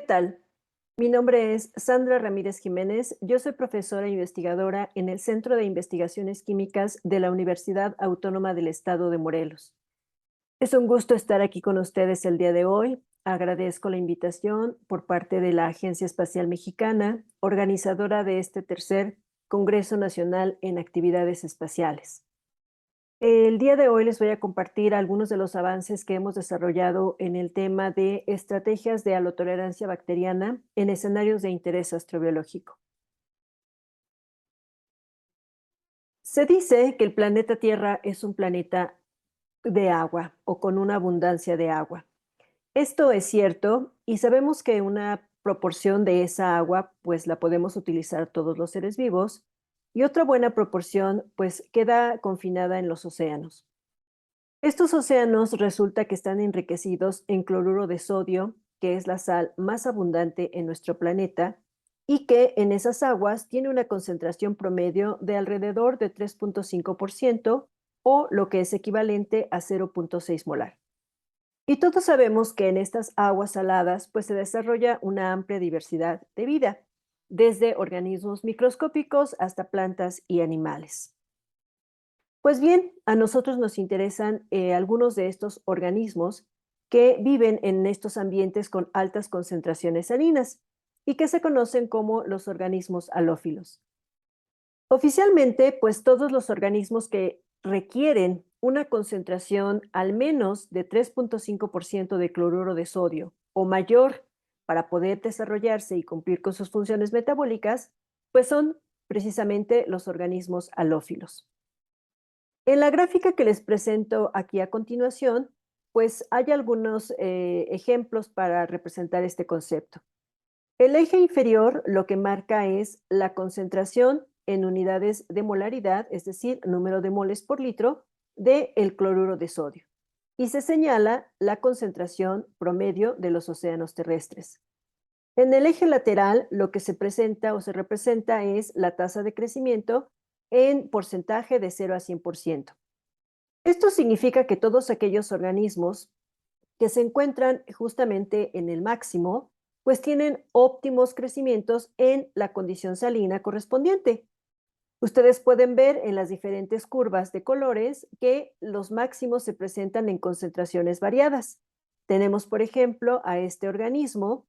¿Qué tal? Mi nombre es Sandra Ramírez Jiménez. Yo soy profesora e investigadora en el Centro de Investigaciones Químicas de la Universidad Autónoma del Estado de Morelos. Es un gusto estar aquí con ustedes el día de hoy. Agradezco la invitación por parte de la Agencia Espacial Mexicana, organizadora de este tercer Congreso Nacional en Actividades Espaciales. El día de hoy les voy a compartir algunos de los avances que hemos desarrollado en el tema de estrategias de halotolerancia bacteriana en escenarios de interés astrobiológico. Se dice que el planeta Tierra es un planeta de agua o con una abundancia de agua. Esto es cierto y sabemos que una proporción de esa agua pues la podemos utilizar todos los seres vivos y otra buena proporción pues queda confinada en los océanos. Estos océanos resulta que están enriquecidos en cloruro de sodio, que es la sal más abundante en nuestro planeta, y que en esas aguas tiene una concentración promedio de alrededor de 3,5% o lo que es equivalente a 0,6 molar. Y todos sabemos que en estas aguas saladas pues se desarrolla una amplia diversidad de vida, desde organismos microscópicos hasta plantas y animales. Pues bien, a nosotros nos interesan algunos de estos organismos que viven en estos ambientes con altas concentraciones salinas y que se conocen como los organismos halófilos. Oficialmente, pues todos los organismos que requieren una concentración al menos de 3,5% de cloruro de sodio o mayor para poder desarrollarse y cumplir con sus funciones metabólicas, pues son precisamente los organismos halófilos. En la gráfica que les presento aquí a continuación, pues hay algunos ejemplos para representar este concepto. El eje inferior lo que marca es la concentración en unidades de molaridad, es decir, número de moles por litro, del cloruro de sodio. Y se señala la concentración promedio de los océanos terrestres. En el eje lateral, lo que se presenta o se representa es la tasa de crecimiento en porcentaje de 0 a 100%. Esto significa que todos aquellos organismos que se encuentran justamente en el máximo, pues tienen óptimos crecimientos en la condición salina correspondiente. Ustedes pueden ver en las diferentes curvas de colores que los máximos se presentan en concentraciones variadas. Tenemos, por ejemplo, a este organismo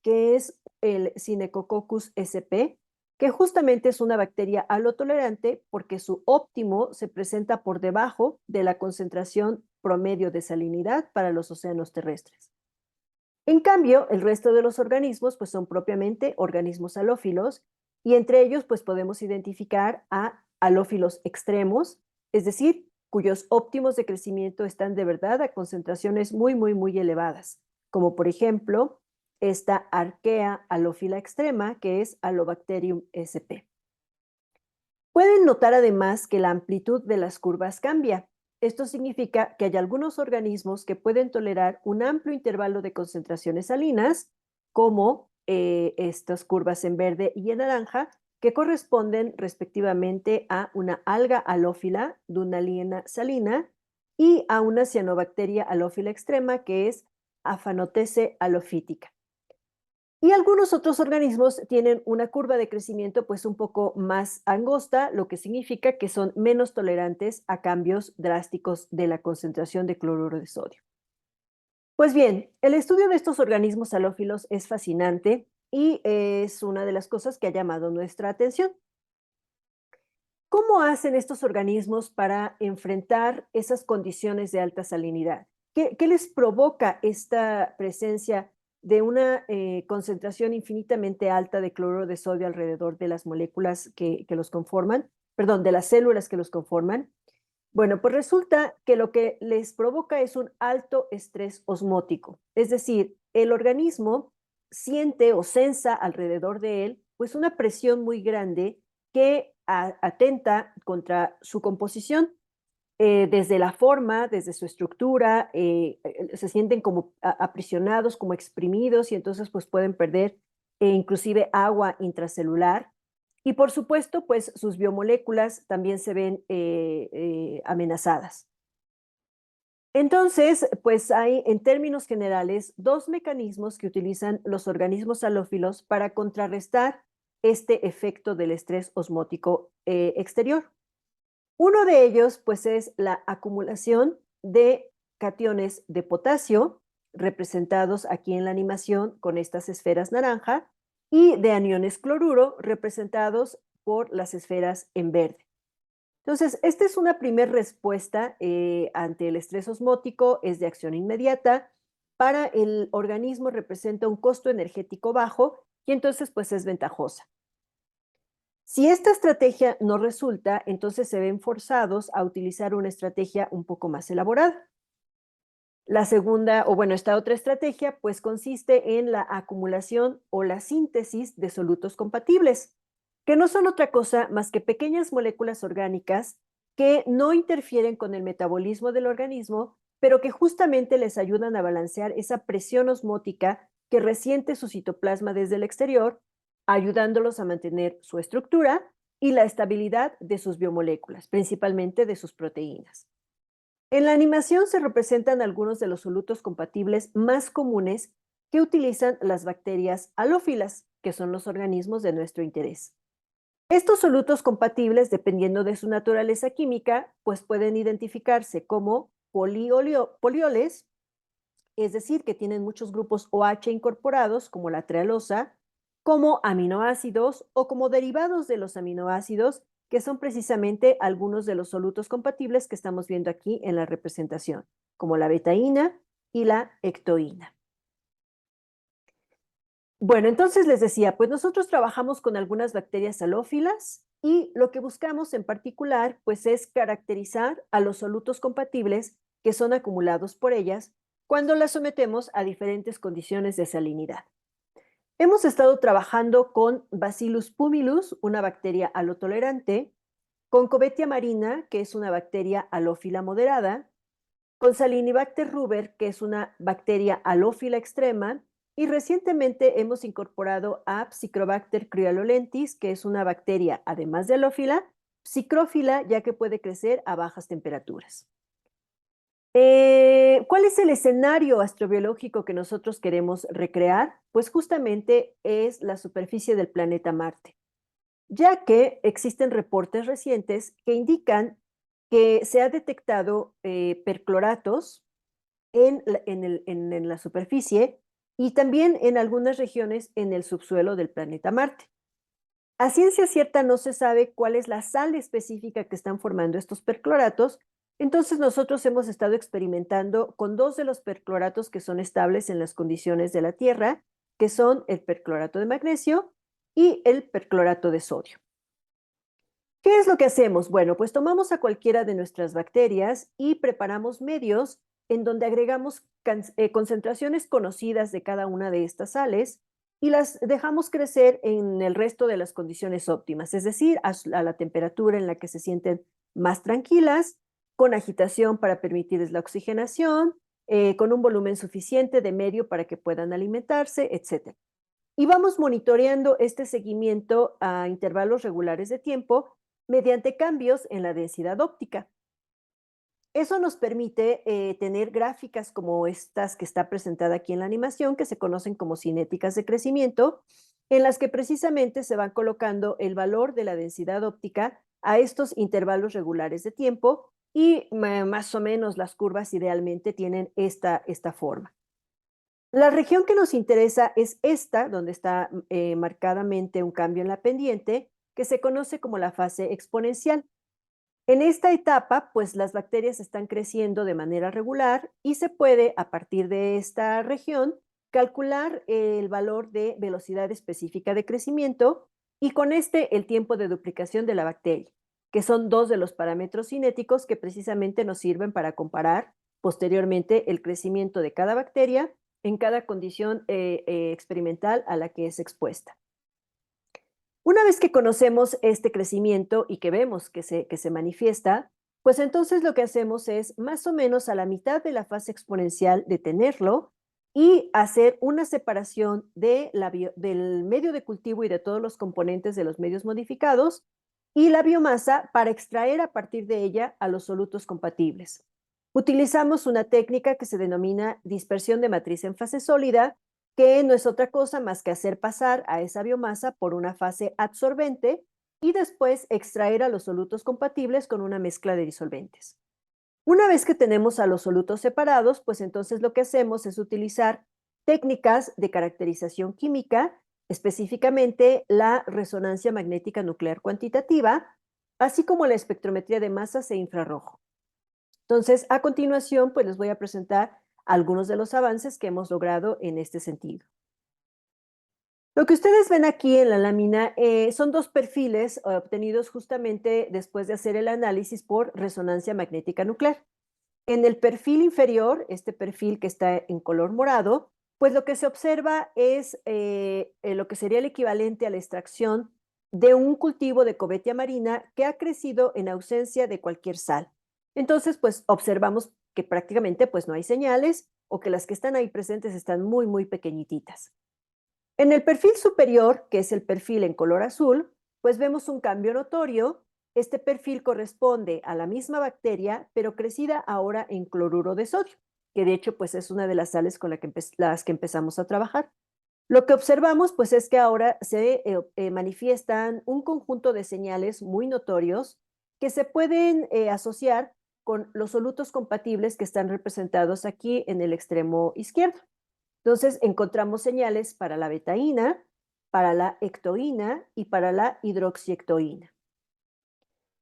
que es el Synechococcus sp, que justamente es una bacteria halotolerante porque su óptimo se presenta por debajo de la concentración promedio de salinidad para los océanos terrestres. En cambio, el resto de los organismos pues son propiamente organismos halófilos y entre ellos pues podemos identificar a halófilos extremos, es decir, cuyos óptimos de crecimiento están de verdad a concentraciones muy elevadas, como por ejemplo esta Archaea halófila extrema, que es Halobacterium sp. Pueden notar además que la amplitud de las curvas cambia. Esto significa que hay algunos organismos que pueden tolerar un amplio intervalo de concentraciones salinas, como estas curvas en verde y en naranja, que corresponden respectivamente a una alga halófila, Dunaliena salina, y a una cianobacteria halófila extrema, que es Aphanothece halophytica. Y algunos otros organismos tienen una curva de crecimiento pues un poco más angosta, lo que significa que son menos tolerantes a cambios drásticos de la concentración de cloruro de sodio. Pues bien, el estudio de estos organismos halófilos es fascinante y es una de las cosas que ha llamado nuestra atención. ¿Cómo hacen estos organismos para enfrentar esas condiciones de alta salinidad? ¿Qué les provoca esta presencia de una concentración infinitamente alta de cloruro de sodio alrededor de las moléculas que los conforman, perdón, de las células que los conforman? Bueno, pues resulta que lo que les provoca es un alto estrés osmótico, es decir, el organismo siente o sensa alrededor de él pues una presión muy grande que atenta contra su composición, desde la forma, desde su estructura, se sienten como aprisionados, como exprimidos y entonces pues pueden perder inclusive agua intracelular. Y por supuesto, pues sus biomoléculas también se ven amenazadas. Entonces, pues hay, en términos generales, dos mecanismos que utilizan los organismos halófilos para contrarrestar este efecto del estrés osmótico exterior. Uno de ellos, pues, es la acumulación de cationes de potasio, representados aquí en la animación con estas esferas naranja, y de aniones cloruro, representados por las esferas en verde. Entonces, esta es una primera respuesta ante el estrés osmótico, es de acción inmediata. Para el organismo representa un costo energético bajo y entonces pues es ventajosa. Si esta estrategia no resulta, entonces se ven forzados a utilizar una estrategia un poco más elaborada. La segunda, o bueno, esta otra estrategia, pues consiste en la acumulación o la síntesis de solutos compatibles, que no son otra cosa más que pequeñas moléculas orgánicas que no interfieren con el metabolismo del organismo, pero que justamente les ayudan a balancear esa presión osmótica que resiente su citoplasma desde el exterior, ayudándolos a mantener su estructura y la estabilidad de sus biomoléculas, principalmente de sus proteínas. En la animación se representan algunos de los solutos compatibles más comunes que utilizan las bacterias halófilas, que son los organismos de nuestro interés. Estos solutos compatibles, dependiendo de su naturaleza química, pues pueden identificarse como polioles, es decir, que tienen muchos grupos OH incorporados, como la trealosa, como aminoácidos o como derivados de los aminoácidos, que son precisamente algunos de los solutos compatibles que estamos viendo aquí en la representación, como la betaína y la ectoína. Bueno, entonces les decía, pues nosotros trabajamos con algunas bacterias halófilas y lo que buscamos en particular, pues es caracterizar a los solutos compatibles que son acumulados por ellas cuando las sometemos a diferentes condiciones de salinidad. Hemos estado trabajando con Bacillus pumilus, una bacteria halotolerante, con Covetia marina, que es una bacteria halófila moderada, con Salinibacter ruber, que es una bacteria halófila extrema, y recientemente hemos incorporado a Psicrobacter cryololentis, que es una bacteria, además de halófila, psicrófila, ya que puede crecer a bajas temperaturas. ¿Cuál es el escenario astrobiológico que nosotros queremos recrear? Pues justamente es la superficie del planeta Marte, ya que existen reportes recientes que indican que se ha detectado percloratos en la superficie y también en algunas regiones en el subsuelo del planeta Marte. A ciencia cierta no se sabe cuál es la sal específica que están formando estos percloratos, entonces nosotros hemos estado experimentando con dos de los percloratos que son estables en las condiciones de la Tierra, que son el perclorato de magnesio y el perclorato de sodio. ¿Qué es lo que hacemos? Bueno, pues tomamos a cualquiera de nuestras bacterias y preparamos medios en donde agregamos concentraciones conocidas de cada una de estas sales y las dejamos crecer en el resto de las condiciones óptimas, es decir, a la temperatura en la que se sienten más tranquilas, con agitación para permitirles la oxigenación, con un volumen suficiente de medio para que puedan alimentarse, etc. Y vamos monitoreando este seguimiento a intervalos regulares de tiempo mediante cambios en la densidad óptica. Eso nos permite tener gráficas como estas que está presentada aquí en la animación, que se conocen como cinéticas de crecimiento, en las que precisamente se van colocando el valor de la densidad óptica a estos intervalos regulares de tiempo y más o menos las curvas idealmente tienen esta forma. La región que nos interesa es esta, donde está marcadamente un cambio en la pendiente, que se conoce como la fase exponencial. En esta etapa, pues las bacterias están creciendo de manera regular y se puede, a partir de esta región, calcular el valor de velocidad específica de crecimiento y con este el tiempo de duplicación de la bacteria, que son dos de los parámetros cinéticos que precisamente nos sirven para comparar posteriormente el crecimiento de cada bacteria en cada condición experimental a la que es expuesta. Una vez que conocemos este crecimiento y que vemos que se manifiesta, pues entonces lo que hacemos es más o menos a la mitad de la fase exponencial detenerlo y hacer una separación del medio de cultivo y de todos los componentes de los medios modificados y la biomasa para extraer a partir de ella a los solutos compatibles. Utilizamos una técnica que se denomina dispersión de matriz en fase sólida, que no es otra cosa más que hacer pasar a esa biomasa por una fase adsorbente y después extraer a los solutos compatibles con una mezcla de disolventes. Una vez que tenemos a los solutos separados, pues entonces lo que hacemos es utilizar técnicas de caracterización química, específicamente la resonancia magnética nuclear cuantitativa, así como la espectrometría de masas e infrarrojo. Entonces, a continuación, pues les voy a presentar algunos de los avances que hemos logrado en este sentido. Lo que ustedes ven aquí en la lámina son dos perfiles obtenidos justamente después de hacer el análisis por resonancia magnética nuclear. En el perfil inferior, este perfil que está en color morado, pues lo que se observa es lo que sería el equivalente a la extracción de un cultivo de cobetia marina que ha crecido en ausencia de cualquier sal. Entonces, pues observamos que prácticamente pues no hay señales o que las que están ahí presentes están muy, muy pequeñititas. En el perfil superior, que es el perfil en color azul, pues vemos un cambio notorio. Este perfil corresponde a la misma bacteria, pero crecida ahora en cloruro de sodio, que de hecho pues es una de las sales con las que empezamos a trabajar. Lo que observamos pues es que ahora se manifiestan un conjunto de señales muy notorios que se pueden asociar con los solutos compatibles que están representados aquí en el extremo izquierdo. Entonces, encontramos señales para la betaína, para la ectoína y para la hidroxiectoína.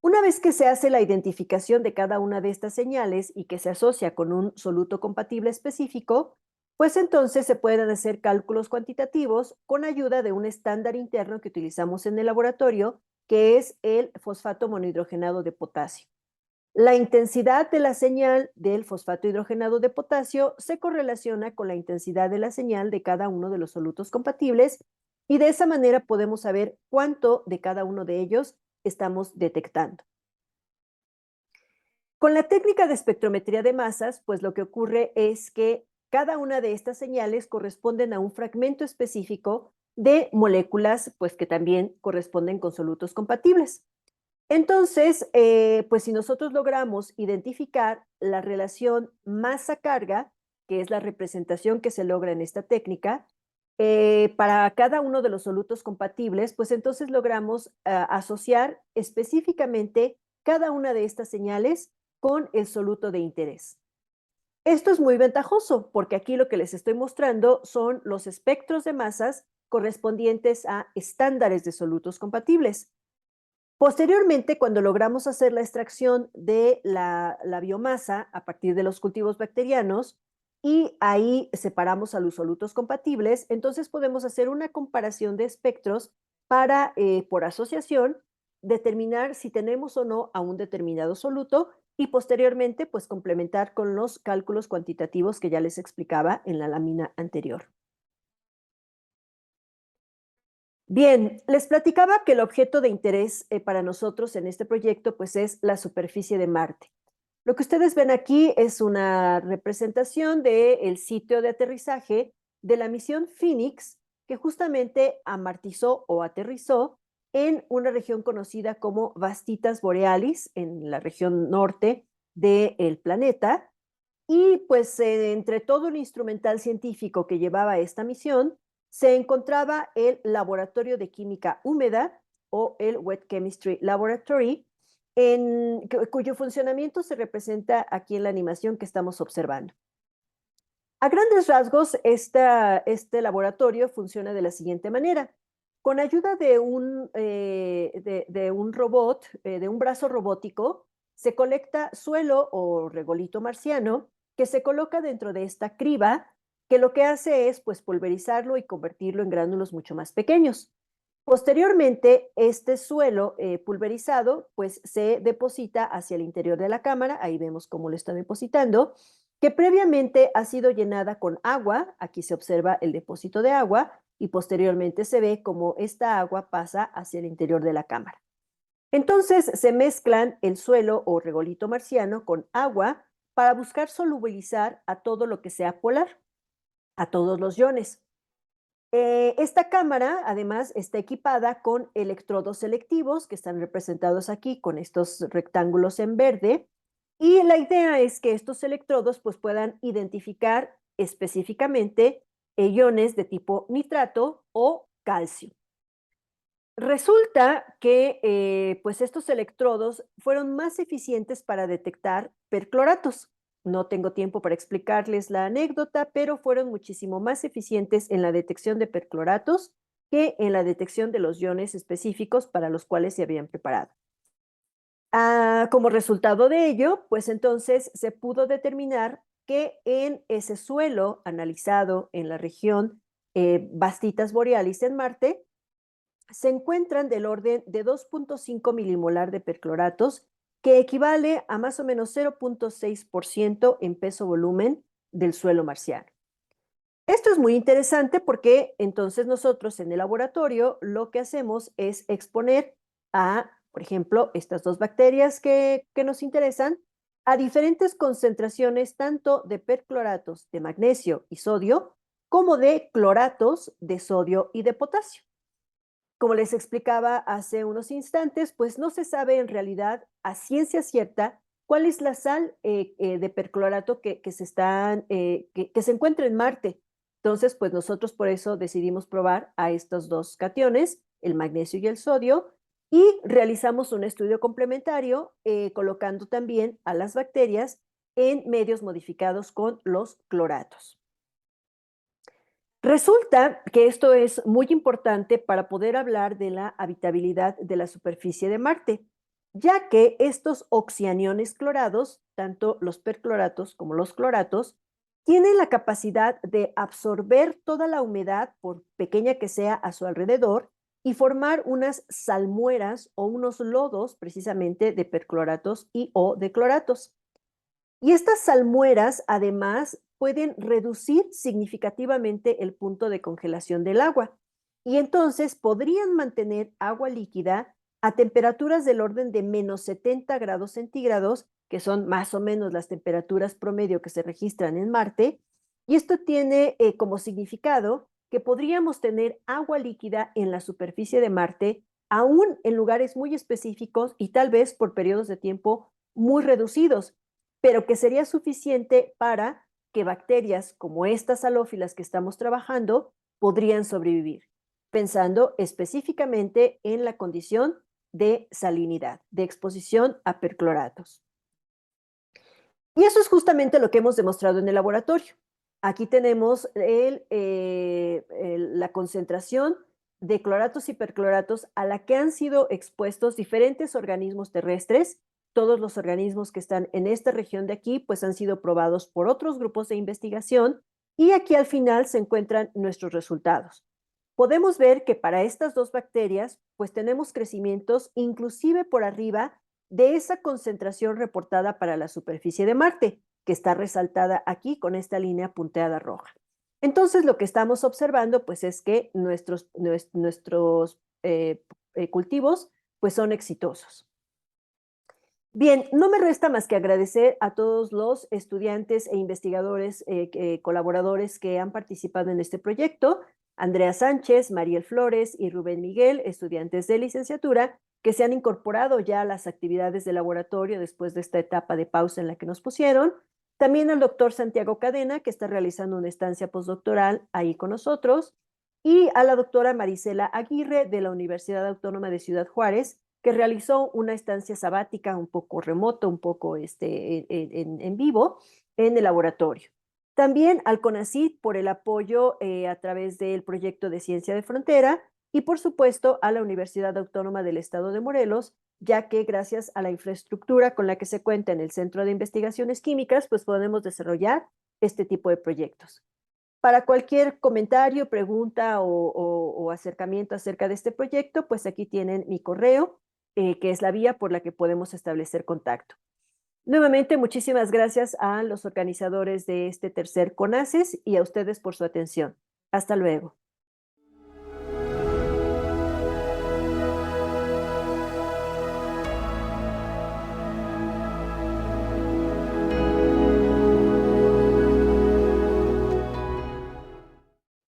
Una vez que se hace la identificación de cada una de estas señales y que se asocia con un soluto compatible específico, pues entonces se pueden hacer cálculos cuantitativos con ayuda de un estándar interno que utilizamos en el laboratorio, que es el fosfato monohidrogenado de potasio. La intensidad de la señal del fosfato hidrogenado de potasio se correlaciona con la intensidad de la señal de cada uno de los solutos compatibles y de esa manera podemos saber cuánto de cada uno de ellos estamos detectando. Con la técnica de espectrometría de masas, pues lo que ocurre es que cada una de estas señales corresponden a un fragmento específico de moléculas, pues que también corresponden con solutos compatibles. Entonces, pues si nosotros logramos identificar la relación masa-carga, que es la representación que se logra en esta técnica, para cada uno de los solutos compatibles, pues entonces logramos asociar específicamente cada una de estas señales con el soluto de interés. Esto es muy ventajoso porque aquí lo que les estoy mostrando son los espectros de masas correspondientes a estándares de solutos compatibles. Posteriormente, cuando logramos hacer la extracción de la biomasa a partir de los cultivos bacterianos y ahí separamos a los solutos compatibles, entonces podemos hacer una comparación de espectros para, por asociación, determinar si tenemos o no a un determinado soluto y posteriormente, pues complementar con los cálculos cuantitativos que ya les explicaba en la lámina anterior. Bien, les platicaba que el objeto de interés para nosotros en este proyecto pues es la superficie de Marte. Lo que ustedes ven aquí es una representación del sitio de aterrizaje de la misión Phoenix que justamente amartizó o aterrizó en una región conocida como Vastitas Borealis, en la región norte del planeta. Y pues entre todo el instrumental científico que llevaba esta misión, se encontraba el Laboratorio de Química Húmeda o el Wet Chemistry Laboratory, cuyo funcionamiento se representa aquí en la animación que estamos observando. A grandes rasgos, este laboratorio funciona de la siguiente manera. Con ayuda de un robot, de un brazo robótico, se colecta suelo o regolito marciano que se coloca dentro de esta criba, que lo que hace es pues pulverizarlo y convertirlo en gránulos mucho más pequeños. Posteriormente, este suelo pulverizado pues se deposita hacia el interior de la cámara, ahí vemos cómo lo está depositando, que previamente ha sido llenada con agua, aquí se observa el depósito de agua y posteriormente se ve cómo esta agua pasa hacia el interior de la cámara. Entonces se mezclan el suelo o regolito marciano con agua para buscar solubilizar a todo lo que sea polar, a todos los iones. Esta cámara además está equipada con electrodos selectivos que están representados aquí con estos rectángulos en verde Y la idea es que estos electrodos pues, puedan identificar específicamente iones de tipo nitrato o calcio. Resulta que pues estos electrodos fueron más eficientes para detectar percloratos. No tengo tiempo para explicarles la anécdota, pero fueron muchísimo más eficientes en la detección de percloratos que en la detección de los iones específicos para los cuales se habían preparado. Como resultado de ello, pues entonces se pudo determinar que en ese suelo analizado en la región Bastitas Borealis en Marte, se encuentran del orden de 2.5 milimolar de percloratos, que equivale a más o menos 0.6% en peso-volumen del suelo marciano. Esto es muy interesante porque entonces nosotros en el laboratorio lo que hacemos es exponer a, por ejemplo, estas dos bacterias que nos interesan a diferentes concentraciones tanto de percloratos de magnesio y sodio como de cloratos de sodio y de potasio. Como les explicaba hace unos instantes, pues no se sabe en realidad a ciencia cierta cuál es la sal de perclorato que se encuentra en Marte. Entonces, pues nosotros por eso decidimos probar a estos dos cationes, el magnesio y el sodio, y realizamos un estudio complementario colocando también a las bacterias en medios modificados con los cloratos. Resulta que esto es muy importante para poder hablar de la habitabilidad de la superficie de Marte, ya que estos oxianiones clorados, tanto los percloratos como los cloratos, tienen la capacidad de absorber toda la humedad, por pequeña que sea, a su alrededor y formar unas salmueras o unos lodos precisamente de percloratos y o de cloratos. Y estas salmueras, además, pueden reducir significativamente el punto de congelación del agua y entonces podrían mantener agua líquida a temperaturas del orden de menos 70 grados centígrados, que son más o menos las temperaturas promedio que se registran en Marte. Y esto tiene como significado que podríamos tener agua líquida en la superficie de Marte, aún en lugares muy específicos y tal vez por periodos de tiempo muy reducidos, pero que sería suficiente para que bacterias como estas halófilas que estamos trabajando podrían sobrevivir, pensando específicamente en la condición de salinidad, de exposición a percloratos. Y eso es justamente lo que hemos demostrado en el laboratorio. Aquí tenemos la concentración de cloratos y percloratos a la que han sido expuestos diferentes organismos terrestres. Todos los organismos que están en esta región de aquí, pues han sido probados por otros grupos de investigación y aquí al final se encuentran nuestros resultados. Podemos ver que para estas dos bacterias, pues tenemos crecimientos inclusive por arriba de esa concentración reportada para la superficie de Marte, que está resaltada aquí con esta línea punteada roja. Entonces, lo que estamos observando, pues, es que nuestros cultivos, pues, son exitosos. Bien, no me resta más que agradecer a todos los estudiantes e investigadores, colaboradores que han participado en este proyecto, Andrea Sánchez, Mariel Flores y Rubén Miguel, estudiantes de licenciatura, que se han incorporado ya a las actividades de laboratorio después de esta etapa de pausa en la que nos pusieron. También al doctor Santiago Cadena, que está realizando una estancia postdoctoral ahí con nosotros, y a la doctora Marisela Aguirre de la Universidad Autónoma de Ciudad Juárez, que realizó una estancia sabática un poco remoto, un poco en vivo, en el laboratorio. También al CONACYT por el apoyo a través del proyecto de Ciencia de Frontera y por supuesto a la Universidad Autónoma del Estado de Morelos, ya que gracias a la infraestructura con la que se cuenta en el Centro de Investigaciones Químicas, pues podemos desarrollar este tipo de proyectos. Para cualquier comentario, pregunta o acercamiento acerca de este proyecto, pues aquí tienen mi correo, que es la vía por la que podemos establecer contacto. Nuevamente, muchísimas gracias a los organizadores de este tercer CONACYT y a ustedes por su atención. Hasta luego.